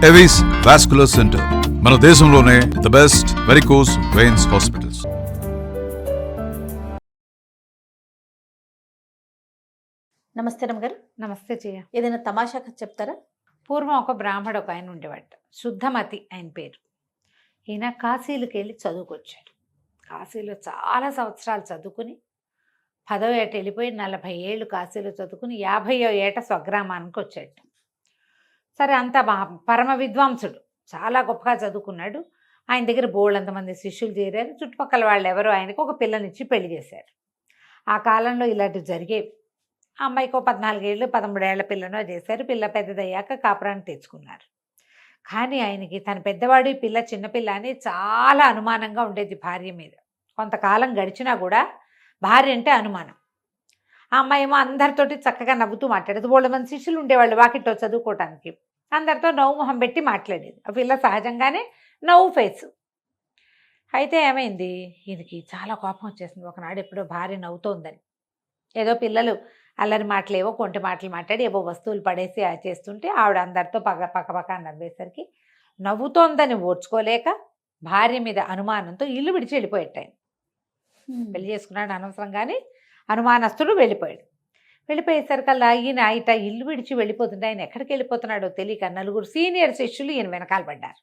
Avis vascular centre మన దేశంలోనే the best varicose veins hospitals. నమస్తే రమ్మగారు. నమస్తే చెయ్య. ఏదైనా తమాషా కథ చెప్తారా? పూర్వం ఒక బ్రాహ్మడు ఒక ఆయన ఉండేవాట, శుద్ధమతి ఆయన పేరు. ఈయన కాశీలకు వెళ్ళి చదువుకొచ్చాడు. కాశీలో చాలా సంవత్సరాలు చదువుకుని 10వ ఏట వెళ్ళిపోయి 40 ఏళ్ళు కాశీలో చదువుకుని 50వ ఏట స్వగ్రామానికి వచ్చాడు. సరే, అంత పరమ విద్వాంసుడు, చాలా గొప్పగా చదువుకున్నాడు. ఆయన దగ్గర బోళ్ళంతమంది శిష్యులు చేరారు. చుట్టుపక్కల వాళ్ళు ఎవరో ఆయనకు ఒక పిల్లనిచ్చి పెళ్లి చేశారు. ఆ కాలంలో ఇలాంటివి జరిగేవి. ఆ అమ్మాయికి 14 ఏళ్ళు 13 ఏళ్ల పిల్లనో చేశారు. పిల్ల పెద్దదయ్యాక కాపురాన్ని తెచ్చుకున్నారు. కానీ ఆయనకి తన పెద్దవాడు, పిల్ల చిన్నపిల్ల అని చాలా అనుమానంగా ఉండేది భార్య మీద. కొంతకాలం గడిచినా కూడా భార్య అంటే అనుమానం. ఆ అమ్మాయి ఏమో అందరితోటి చక్కగా నవ్వుతూ మాట్లాడేది. వాళ్ళ మంది శిష్యులు ఉండేవాళ్ళు వాకిట్లో చదువుకోవటానికి. అందరితో నవ్వు మొహం పెట్టి మాట్లాడేది. ఆ పిల్ల సహజంగానే నవ్వు ఫేసు. అయితే ఏమైంది, ఈయనకి చాలా కోపం వచ్చేసింది. ఒకనాడు ఎప్పుడో భార్య నవ్వుతోందని, ఏదో పిల్లలు అల్లరి మాటలేవో కొంటి మాటలు మాట్లాడి ఏవో వస్తువులు పడేసి చేస్తుంటే ఆవిడ అందరితో పక్క నవ్వేసరికి నవ్వుతోందని ఓర్చుకోలేక భార్య మీద అనుమానంతో ఇల్లు విడిచి వెళ్ళిపోయాడు. పెళ్లి చేసుకున్నాడు అనవసరంగానే, అనుమానస్తుడు వెళ్ళిపోయాడు. వెళ్ళిపోయేసరికల్లా ఈయన ఇల్లు విడిచి వెళ్ళిపోతుంటే ఆయన ఎక్కడికి వెళ్ళిపోతున్నాడో తెలియక 4 సీనియర్ శిష్యులు ఈయన వెనకాల పడ్డారు.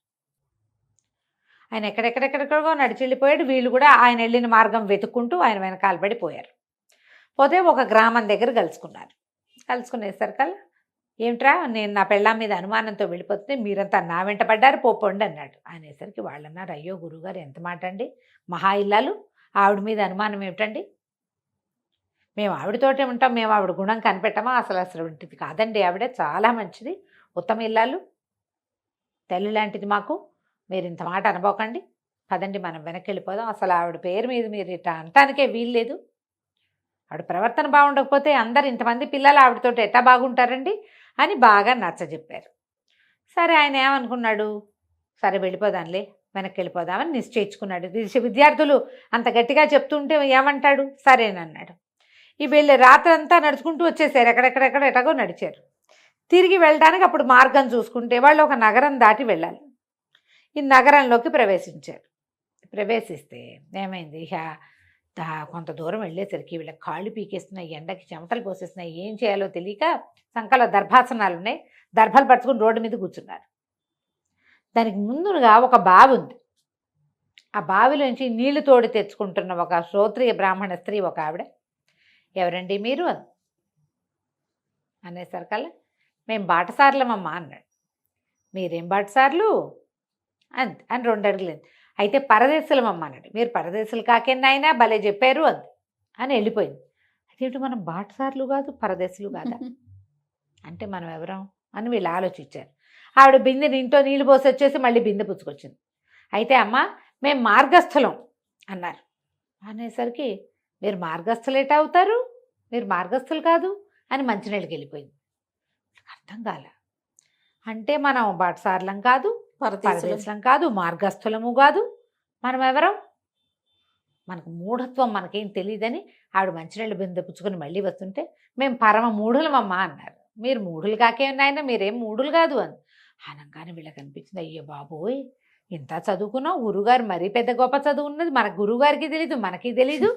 ఆయన ఎక్కడెక్కడెక్కడికో నడిచి వెళ్ళిపోయాడు. వీళ్ళు కూడా ఆయన వెళ్ళిన మార్గం వెతుక్కుంటూ ఆయన వెనకాల పడిపోయారు. పోతే ఒక గ్రామం దగ్గర కలుసుకున్నారు. కలుసుకునేసరికల్లా, ఏమిట్రా, నేను నా పెళ్ళాం మీద అనుమానంతో వెళ్ళిపోతుంటే మీరంతా నా వెంట పడ్డారు, పోపోండి అన్నాడు. అనేసరికి వాళ్ళు అన్నారు, అయ్యో గురువుగారు, ఎంత మాట అండి, మహా ఇల్లాలు, ఆవిడ మీద అనుమానం ఏమిటండి, మేము ఆవిడతోటే ఉంటాం, మేము ఆవిడ గుణం కనిపెట్టమా, అసలు ఇంటిది కాదండి, ఆవిడ చాలా మంచిది, ఉత్తమ ఇల్లాలు, తల్లి లాంటిది మాకు, మీరు ఇంత మాట అనుకోకండి, పదండి మనం వెనక్కి వెళ్ళిపోదాం, అసలు ఆవిడ పేరు మీద మీరు ఇట్లా అనటానికే వీల్లేదు, ఆవిడ ప్రవర్తన బాగుండకపోతే అందరు ఇంతమంది పిల్లలు ఆవిడతోటి ఎట్టా బాగుంటారండి అని బాగా నచ్చజెప్పారు. సరే, ఆయన ఏమనుకున్నాడు, సరే వెళ్ళిపోదాంలే, వెనక్కి వెళ్ళిపోదామని నిశ్చయించుకున్నాడు. విద్యార్థులు అంత గట్టిగా చెప్తుంటే ఏమంటాడు, సరేనన్నాడు. ఈ వీళ్ళు రాత్రంతా నడుచుకుంటూ వచ్చేసారు. ఎటగో నడిచారు. తిరిగి వెళ్ళడానికి అప్పుడు మార్గం చూసుకుంటే వాళ్ళు ఒక నగరం దాటి వెళ్ళాలి. ఈ నగరంలోకి ప్రవేశించారు. ప్రవేశిస్తే ఏమైంది, కొంత దూరం వెళ్ళేసరికి వీళ్ళకి కాళ్ళు పీకేస్తున్నాయి, ఎండకి చెమటలు పోసేస్తున్నాయి, ఏం చేయాలో తెలియక సంకలో దర్భాసనాలు ఉన్నాయి, దర్భలు పట్టుకుని రోడ్డు మీద కూర్చున్నారు. దానికి ముందుగా ఒక బావి ఉంది. ఆ బావిలోంచి నీళ్లు తోడి తెచ్చుకుంటున్న ఒక శ్రోత్రియ బ్రాహ్మణ స్త్రీ ఒక ఆవిడ, ఎవరండి మీరు అనేసరికల్లా, మేము బాటసార్లమమ్మా అన్నాడు. మీరేం బాటసార్లు అని 2 అడుగులేదు. అయితే పరదేశులమమ్మ అన్నాడు. మీరు పరదేశులు కాకెన్నాయినా భలే చెప్పారు అని వెళ్ళిపోయింది. అదేంటి, మనం బాటసార్లు కాదు పరదేశులు కాదా అంటే మనం ఎవరం అని వీళ్ళు ఆలోచించారు. ఆవిడ బిందెని ఇంట్లో నీళ్ళు పోసి వచ్చేసి మళ్ళీ బిందె పుచ్చుకొచ్చింది. అయితే అమ్మ, మేము మార్గస్థులం అన్నారు. అనేసరికి, మీరు మార్గస్థులు ఎటా అవుతారు, మీరు మార్గస్థులు కాదు అని మంచినీళ్ళకి వెళ్ళిపోయింది. అర్థం కాల. అంటే మనం బాటసార్లం కాదు, పరదేశం కాదు, మార్గస్థులము కాదు, మనం ఎవరం, మనకు మూఢత్వం, మనకేం తెలియదని ఆవిడ మంచినీళ్ళు బిందె పుచ్చుకొని మళ్ళీ వస్తుంటే, మేము పరమ మూఢులమమ్మా అన్నారు. మీరు మూఢులు కాకేనాయన, మీరేం మూఢులు కాదు అని అనగానే వీళ్ళకి అనిపించింది, అయ్యో బాబోయ్, ఇంత చదువుకున్నాం, గురువుగారు మరీ పెద్ద గొప్ప చదువు ఉన్నది, మన గురువుగారికి తెలీదు, మనకి తెలీదు,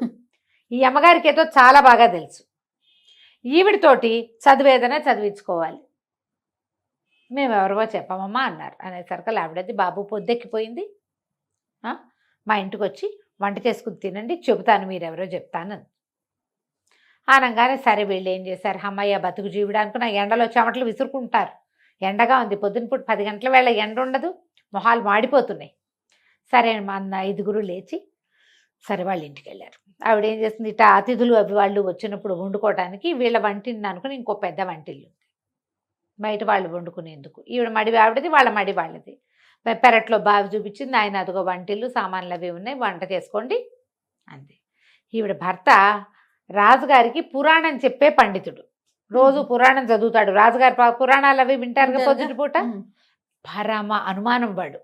ఈ అమ్మగారికి ఏదో చాలా బాగా తెలుసు, ఈవిడితోటి చదివేదనే చదివించుకోవాలి, మేము ఎవరివో చెప్పమమ్మా అన్నారు. అనేసరికి ఆవిడది, బాబు పొద్దెక్కిపోయింది, మా ఇంటికి వచ్చి వంట చేసుకుని తినండి, చెబుతాను, మీరెవరో చెప్తాను అనగానే సరే, వీళ్ళు ఏం చేశారు, అమ్మయ్య బతుకు జీవుడు అనుకున్న ఎండలో చెమటలు విసురుకుంటారు. ఎండగా ఉంది, పొద్దునపూట 10 గంటల వేళ ఎండ ఉండదు, మొహాలు మాడిపోతున్నాయి. సరే మన 5 లేచి సరే వాళ్ళ ఇంటికి వెళ్ళారు. ఆవిడ ఏం చేస్తుంది, ఇట్లా అతిథులు అవి వాళ్ళు వచ్చినప్పుడు వండుకోవడానికి వీళ్ళ వంటిని అనుకుని ఇంకో పెద్ద వంటిల్లు ఉంది బయట, వాళ్ళు వండుకునేందుకు. ఈవిడ మడి ఆవిడది, వాళ్ళ మడి వాళ్ళది. పెరట్లో బావి చూపించింది. ఆయన అదిగో వంటిల్లు, సామాన్లు అవి ఉన్నాయి, వంట చేసుకోండి అంది. ఈవిడ భర్త రాజుగారికి పురాణం చెప్పే పండితుడు, రోజు పురాణం చదువుతాడు. రాజుగారి పురాణాలు అవి వింటారు పొద్దుటి పూట. పరమ అనుమానం వాడు.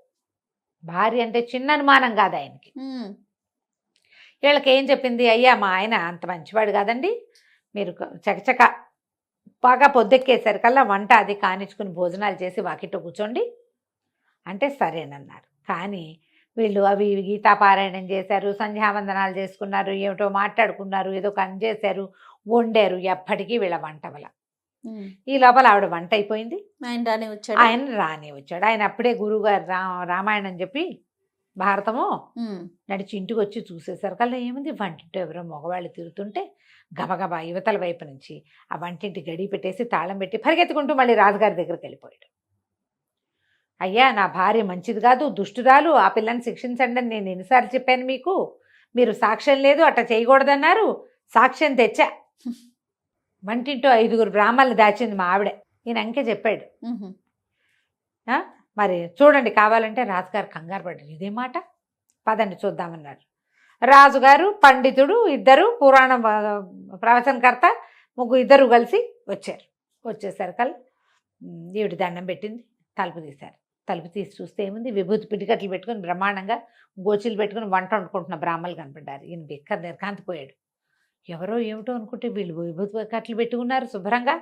భార్య అంటే చిన్న అనుమానం కాదు ఆయనకి. వీళ్ళకి ఏం చెప్పింది, అయ్యా మా ఆయన అంత మంచివాడు కాదండి, మీరు చకచక బాగా పొద్దెక్కేసరికల్లా వంట అది కానిచ్చుకుని భోజనాలు చేసి వాకిట్లో కూర్చోండి, అంటే సరేనన్నారు. కానీ వీళ్ళు అవి ఇవి గీతాపారాయణం చేశారు, సంధ్యావందనాలు చేసుకున్నారు, ఏమిటో మాట్లాడుకున్నారు, ఏదో పని చేశారు, వండారు. ఎప్పటికీ వీళ్ళ వంటవల. ఈ లోపల ఆవిడ వంట అయిపోయింది, ఆయన రాని వచ్చాడు. ఆయన రానే వచ్చాడు. ఆయన అప్పుడే గురువుగారు రామాయణం చెప్పి భారతము నడిచి ఇంటికి వచ్చి చూసేసరికి కల్లా ఏముంది, వంటింటి ఎవరో మగవాళ్ళు తిరుగుతుంటే గబగబా యువతల వైపు నుంచి ఆ వంటింటి గడి పెట్టేసి తాళం పెట్టి పరిగెత్తుకుంటూ మళ్ళీ రాజుగారి దగ్గరికి వెళ్ళిపోయాడు. అయ్యా, నా భార్య మంచిది కాదు, దుష్టురాలు, ఆ పిల్లని శిక్షించండి అని నేను ఎన్నిసార్లు చెప్పాను మీకు, మీరు సాక్ష్యం లేదు అట్లా చేయకూడదన్నారు, సాక్ష్యం తెచ్చా. వంటింటో 5 బ్రాహ్మణులు దాచింది మా ఆవిడ. ఈయన అంకే చెప్పాడు. మరి చూడండి కావాలంటే. రాజుగారు కంగారు పడ్డారు. ఇదే మాట, పదండి చూద్దామన్నారు. రాజుగారు, పండితుడు, ఇద్దరు పురాణ ప్రవచనకర్త, ఇద్దరు కలిసి వచ్చారు. వచ్చేసరికల్ ఈవిడ దండం పెట్టింది, తలుపు తీశారు. తలుపు తీసి చూస్తే ఏముంది, విభూతి పిడికట్లు పెట్టుకుని బ్రహ్మాండంగా గోచీలు పెట్టుకుని వంట వండుకుంటున్న బ్రాహ్మణులు కనపడ్డారు. ఈయన బిక్క నిర్కాంతిపోయాడు. ఎవరో ఏమిటో అనుకుంటే వీళ్ళు విభూతి కట్లు పెట్టుకున్నారు శుభ్రంగా,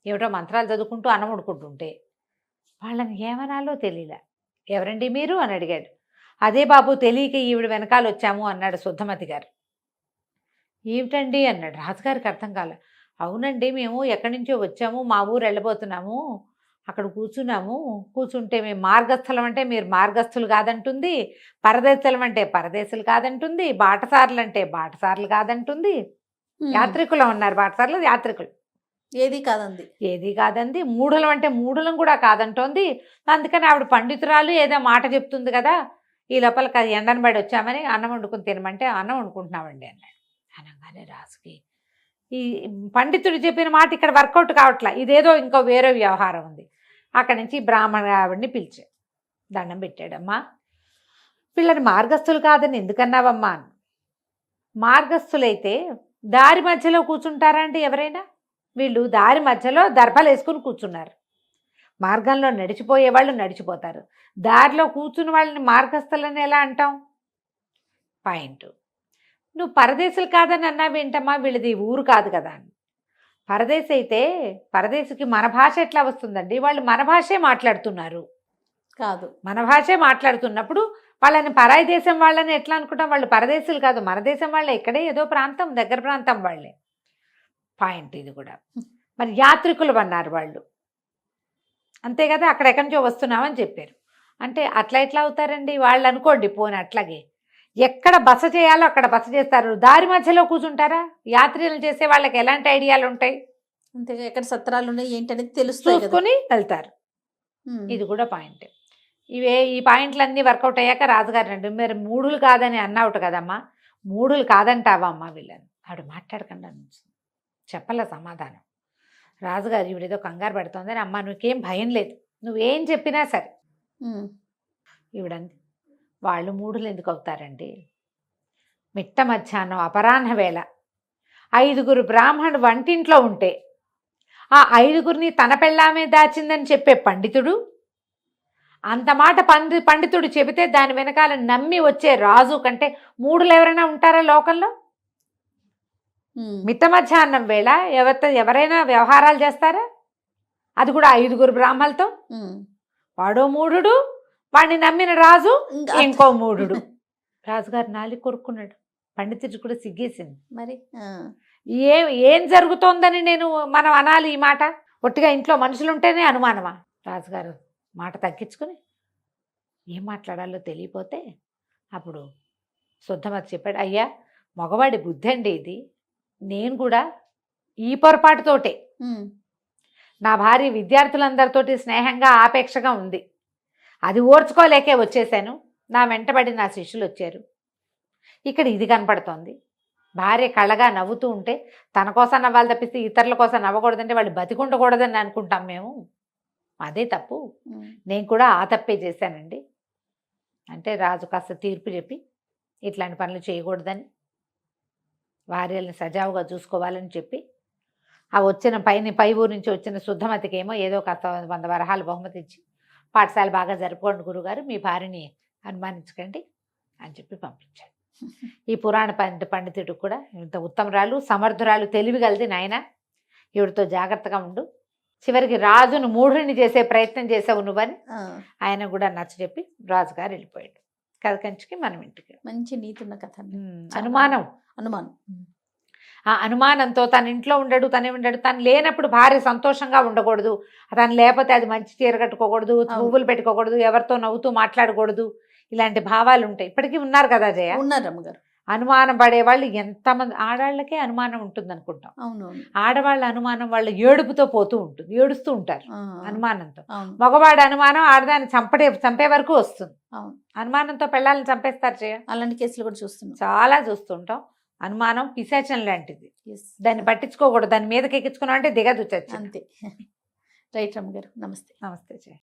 ఏమిటో మంత్రాలు చదువుకుంటూ అన్నం వండుకుంటుంటే వాళ్ళని ఏమనాలో తెలియలే. ఎవరండి మీరు అని అడిగాడు. అదే బాబు, తెలియక ఈవిడ వెనకాల వచ్చాము అన్నాడు శుద్ధమతి గారు. ఏమిటండి అన్నాడు. రాజుగారికి అర్థం కాలే. అవునండి, మేము ఎక్కడి నుంచో వచ్చాము, మా ఊరు వెళ్ళబోతున్నాము, అక్కడ కూర్చుంటే మేము మార్గస్థలం అంటే మీరు మార్గస్థులు కాదంటుంది, పరదేశులం అంటే పరదేశులు కాదంటుంది, బాటసారులు అంటే బాటసారులు కాదంటుంది, యాత్రికులు ఉన్నారు, బాటసారులు యాత్రికులు ఏది కాదంది, మూఢులం అంటే మూఢులం కూడా కాదంటోంది. అందుకని ఆవిడ పండితురాలు ఏదో మాట చెప్తుంది కదా, ఈ లోపల ఎండను బడి వచ్చామని అన్నం వండుకుని తినమంటే అన్నం వండుకుంటున్నామండి అన్నాడు. అనగానే రాజుకి ఈ పండితుడు చెప్పిన మాట ఇక్కడ వర్కౌట్ కావట్లా, ఇదేదో ఇంకో వేరే వ్యవహారం ఉంది. అక్కడి నుంచి బ్రాహ్మణ ఆవిడ్ని పిలిచాడు, దండం పెట్టాడమ్మా, పిల్లని మార్గస్థులు కాదని ఎందుకన్నావమ్మా అని. మార్గస్థులైతే దారి మధ్యలో కూర్చుంటారండి ఎవరైనా? వీళ్ళు దారి మధ్యలో దర్భలు వేసుకుని కూర్చున్నారు. మార్గంలో నడిచిపోయే వాళ్ళు నడిచిపోతారు, దారిలో కూర్చున్న వాళ్ళని మార్గస్థులని ఎలా అంటాం? పాయింట్. నువ్వు పరదేశులు కాదని అన్నావేంటమ్మా, వీళ్ళది ఊరు కాదు కదా అని. పరదేశి అయితే పరదేశికి మన భాష ఎట్లా వస్తుందండి? వాళ్ళు మన భాషే మాట్లాడుతున్నారు కాదు, మన భాషే మాట్లాడుతున్నప్పుడు వాళ్ళని పరాయి దేశం వాళ్ళని ఎట్లా అనుకుంటాం? వాళ్ళు పరదేశులు కాదు, మన దేశం వాళ్ళే, ఇక్కడే ఏదో ప్రాంతం, దగ్గర ప్రాంతం వాళ్ళే. పాయింట్ ఇది కూడా. మరి యాత్రికులు అన్నారు వాళ్ళు, అంతే కదా, అక్కడెక్కడి నుంచో వస్తున్నామని చెప్పారు. అంటే అట్లా ఎట్లా అవుతారండి వాళ్ళు? అనుకోండి పోనీ అట్లాగే, ఎక్కడ బస చేయాలో అక్కడ బస చేస్తారు, దారి మధ్యలో కూర్చుంటారా? యాత్రలు చేసే వాళ్ళకి ఎలాంటి ఐడియాలు ఉంటాయి? అంతే, ఎక్కడ సత్రాలు ఉన్నాయి ఏంటనేది తెలుస్తుంది, చూసుకొని వెళ్తారు. ఇది కూడా పాయింట్. ఈ పాయింట్లన్నీ వర్కౌట్ అయ్యాక రాజుగారు రండి, మీరు మూఢులు కాదని అన్నావుట కదమ్మా, మూఢులు కాదంటావా అమ్మా వీళ్ళని? ఆవిడ మాట్లాడకుండా చెప్పలే సమాధానం. రాజుగారు ఈవిడేదో కంగారు పెడుతోందని, అమ్మ నువ్వేం భయం లేదు, నువ్వేం చెప్పినా సరే. ఈవిడంది, వాళ్ళు మూఢులు ఎందుకు అవుతారండి? మిట్ట మధ్యాహ్నం అపరాహ్న వేళ 5 బ్రాహ్మణుడు వంటింట్లో ఉంటే ఆ 5 తన పెళ్ళామే దాచిందని చెప్పే పండితుడు, అంత మాట పండితుడు చెబితే దాని వెనకాల నమ్మి వచ్చే రాజు కంటే మూఢులు ఎవరైనా ఉంటారా లోకంలో? మిట్ట మధ్యాహ్నం వేళ ఎవరైనా వ్యవహారాలు చేస్తారా? అది కూడా 5 బ్రాహ్మణులతో. వాడో మూఢుడు, వాడిని నమ్మిన రాజు ఇంకో మూఢుడు. రాజుగారు నాలి కొరుక్కున్నాడు, పండితుడు కూడా సిగ్గేసింది. మరి ఏం జరుగుతోందని మనం అనాలి ఈ మాట? ఒట్టిగా ఇంట్లో మనుషులుంటేనే అనుమానమా? రాజుగారు మాట తగ్గించుకుని ఏం మాట్లాడాలో తెలియపోతే అప్పుడు శుద్ధమతి చెప్పాడు, అయ్యా మగవాడి బుద్ధి అండి ఇది, నేను కూడా ఈ పొరపాటుతోటే, నా భార్య విద్యార్థులందరితోటి స్నేహంగా ఆపేక్షగా ఉంది, అది ఓర్చుకోలేకే వచ్చేసాను, నా వెంటబడి నా శిష్యులు వచ్చారు, ఇక్కడ ఇది కనపడుతోంది, భార్య కళ్ళగా నవ్వుతూ ఉంటే తన కోసం నవ్వాలి తప్పిస్తే ఇతరుల కోసం నవ్వకూడదంటే వాళ్ళు బతికుండకూడదని అనుకుంటాం మేము, అదే తప్పు, నేను కూడా ఆ తప్పే చేశానండి అంటే రాజు కాస్త తీర్పు చెప్పి ఇట్లాంటి పనులు చేయకూడదని, భార్యల్ని సజావుగా చూసుకోవాలని చెప్పి, ఆ వచ్చిన పై ఊరు నుంచి వచ్చిన శుద్ధమతికి ఏమో ఏదో కాస్త 100 వరహాలు బహుమతి ఇచ్చి, పాఠశాల బాగా జరుపుకోండి గురుగారు, మీ భార్యని అనుమానించకండి అని చెప్పి పంపించాడు. ఈ పురాణ పండితుడు కూడా ఇంత ఉత్తమరాలు, సమర్థురాలు, తెలివిగలది నాయన, ఈవిడతో జాగ్రత్తగా ఉండు, చివరికి రాజును మూఢుని చేసే ప్రయత్నం చేసావు నువ్వని ఆ, ఆయన కూడా నచ్చజెప్పి రాజుగారు వెళ్ళిపోయాడు. కథ కంచికి మనం ఇంటికి. మంచి నీతున్న కథ అండి. అనుమానం, అనుమానం. ఆ అనుమానంతో తన ఇంట్లో ఉండడు, తనే ఉండడు, తను లేనప్పుడు భార్య సంతోషంగా ఉండకూడదు, తను లేకపోతే అది మంచి చీర కట్టుకోకూడదు, పువ్వులు పెట్టుకోకూడదు, ఎవరితో నవ్వుతూ మాట్లాడకూడదు, ఇలాంటి భావాలు ఉంటాయి. ఇప్పటికీ ఉన్నారు కదా జయ, ఉన్నారు అమ్మగారు. అనుమానం పడేవాళ్ళు ఎంతమంది. ఆడాళ్ళకే అనుమానం ఉంటుంది అనుకుంటాం, అవును ఆడవాళ్ళ అనుమానం వాళ్ళ ఏడుపుతో పోతూ ఉంటుంది, ఏడుస్తూ ఉంటారు ఆ, అనుమానంతో. అవును మగవాడి అనుమానం ఆడదాన్ని చంపే వరకు వస్తుంది. అవును. అనుమానంతో పెళ్ళాలను చంపేస్తారు జయ, అలాంటి కేసులు కూడా చూస్తున్నాం. చాలా చూస్తుంటాం. అనుమానం పిశాచం లాంటిది, Yes. దాన్ని పట్టించుకోకూడదు. దాని మీదకి ఎక్కించుకున్నాం అంటే దిగదు చచ్చి. అంతే. రైట్ అమ్మగారు, నమస్తే. నమస్తే జయ.